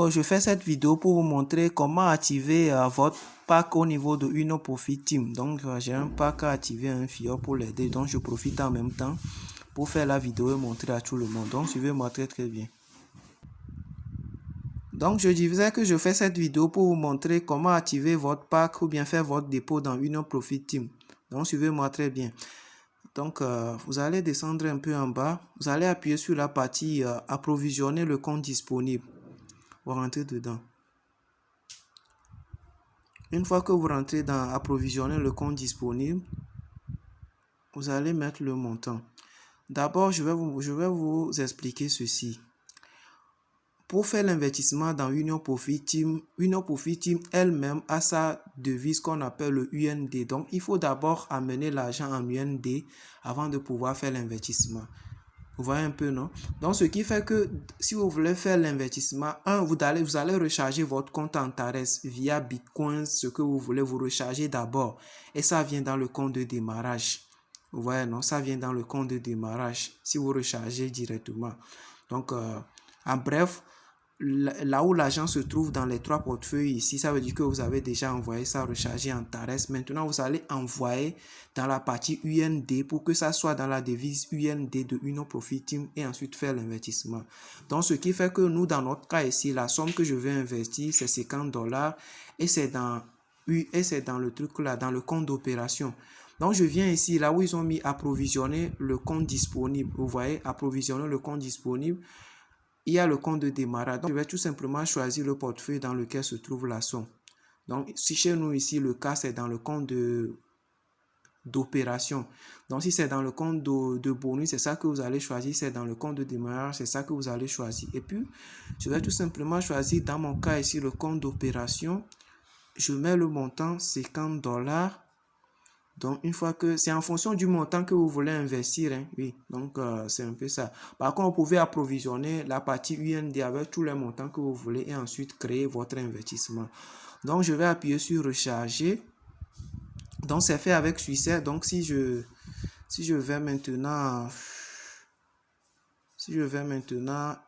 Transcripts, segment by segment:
je fais cette vidéo pour vous montrer comment activer votre pack au niveau de Uno Profit Team. Donc, j'ai un pack à activer, un FIO pour l'aider. Donc, je profite en même temps pour faire la vidéo et montrer à tout le monde. Donc, suivez-moi très bien. Donc, je disais que je fais cette vidéo pour vous montrer comment activer votre pack ou bien faire votre dépôt dans Uno Profit Team. Donc, suivez-moi très bien. Donc, vous allez descendre un peu en bas. Vous allez appuyer sur la partie approvisionner le compte disponible. Vous rentrez dedans. Une fois que vous rentrez dans approvisionner le compte disponible, vous allez mettre le montant. D'abord, je vais vous expliquer ceci. Pour faire l'investissement dans Uno Profit Team elle-même a sa devise qu'on appelle le UND. Donc, il faut d'abord amener l'argent en UND avant de pouvoir faire l'investissement. Vous voyez un peu, non? Donc, ce qui fait que si vous voulez faire l'investissement, vous allez recharger votre compte Antares via Bitcoin, ce que vous voulez vous recharger d'abord. Et ça vient dans le compte de démarrage. Vous voyez, non? Ça vient dans le compte de démarrage si vous rechargez directement. Donc, en bref, là où l'argent se trouve dans les trois portefeuilles ici, ça veut dire que vous avez déjà envoyé ça recharger en Antares. Maintenant, vous allez envoyer dans la partie UND pour que ça soit dans la devise UND de Uno Profit Team et ensuite faire l'investissement. Donc, ce qui fait que nous, dans notre cas ici, la somme que je vais investir, c'est $50 et c'est dans le truc là, dans le compte d'opération. Donc, je viens ici, là où ils ont mis approvisionner le compte disponible. Vous voyez, approvisionner le compte disponible. Il y a le compte de démarrage. Donc, je vais tout simplement choisir le portefeuille dans lequel se trouve la somme. Donc, si chez nous ici, le cas, c'est dans le compte d'opération. Donc, si c'est dans le compte de bonus, c'est ça que vous allez choisir. Si c'est dans le compte de démarrage, c'est ça que vous allez choisir. Et puis, je vais tout simplement choisir, dans mon cas ici, le compte d'opération. Je mets le montant $50. Donc, une fois que c'est en fonction du montant que vous voulez investir, hein, oui, donc c'est un peu ça. Par contre, vous pouvez approvisionner la partie UND avec tous les montants que vous voulez et ensuite créer votre investissement. Donc, je vais appuyer sur recharger. Donc, c'est fait avec succès. Donc, si je vais maintenant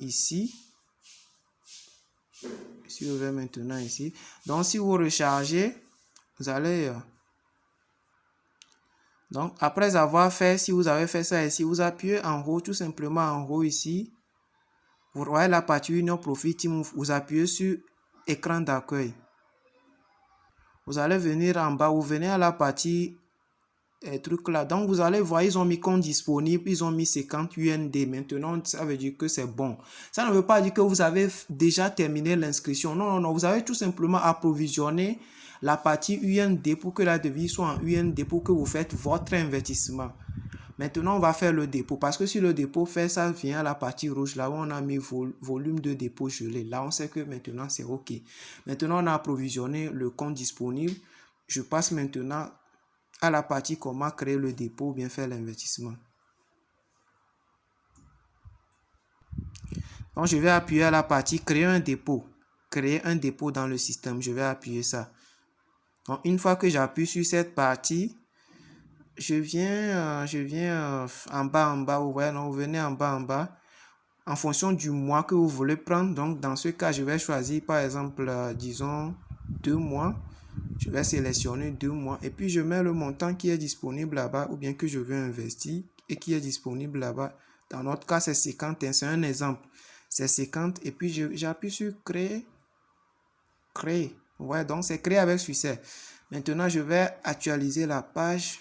ici, donc si vous rechargez, vous allez donc, après avoir fait, si vous avez fait ça ici, vous appuyez en haut, tout simplement en haut ici. Vous voyez la partie Uno Profit Team, vous appuyez sur écran d'accueil. Vous allez venir en bas, vous venez à la partie truc là. Donc, vous allez voir, ils ont mis compte disponible, ils ont mis 50 UND. Maintenant, ça veut dire que c'est bon. Ça ne veut pas dire que vous avez déjà terminé l'inscription. Non, non, non. Vous avez tout simplement approvisionné la partie UND pour que la devise soit en UND pour que vous faites votre investissement. Maintenant, on va faire le dépôt. Parce que si le dépôt fait, ça vient à la partie rouge, là où on a mis volume de dépôt gelé. Là, on sait que maintenant, c'est OK. Maintenant, on a approvisionné le compte disponible. Je passe maintenant à la partie comment créer le dépôt ou bien faire l'investissement. Donc, je vais appuyer à la partie créer un dépôt. Créer un dépôt dans le système. Je vais appuyer ça. Donc, une fois que j'appuie sur cette partie, je viens en bas, vous voyez, non, vous venez en bas, en fonction du mois que vous voulez prendre. Donc, dans ce cas, je vais choisir, par exemple, disons, 2 mois. Je vais sélectionner 2 mois et puis je mets le montant qui est disponible là-bas ou bien que je veux investir et qui est disponible là-bas. Dans notre cas, c'est 50, c'est un exemple. C'est 50 et puis j'appuie sur créer. Créer. Ouais, donc c'est créé avec succès. Maintenant, je vais actualiser la page.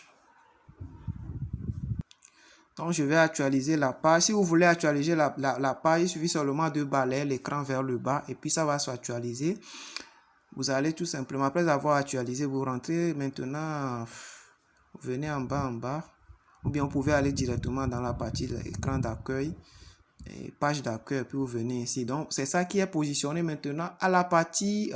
Donc, je vais actualiser la page. Si vous voulez actualiser la page, il suffit seulement de balayer l'écran vers le bas et puis ça va s'actualiser. Vous allez tout simplement, après avoir actualisé, vous rentrez maintenant, vous venez en bas, ou bien vous pouvez aller directement dans la partie de l'écran d'accueil, page d'accueil, puis vous venez ici. Donc, c'est ça qui est positionné maintenant à la partie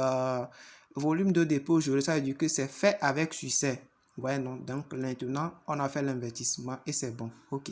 volume de dépôt. Ça veut dire que c'est fait avec succès. Ouais, non. Donc, maintenant, on a fait l'investissement et c'est bon. OK.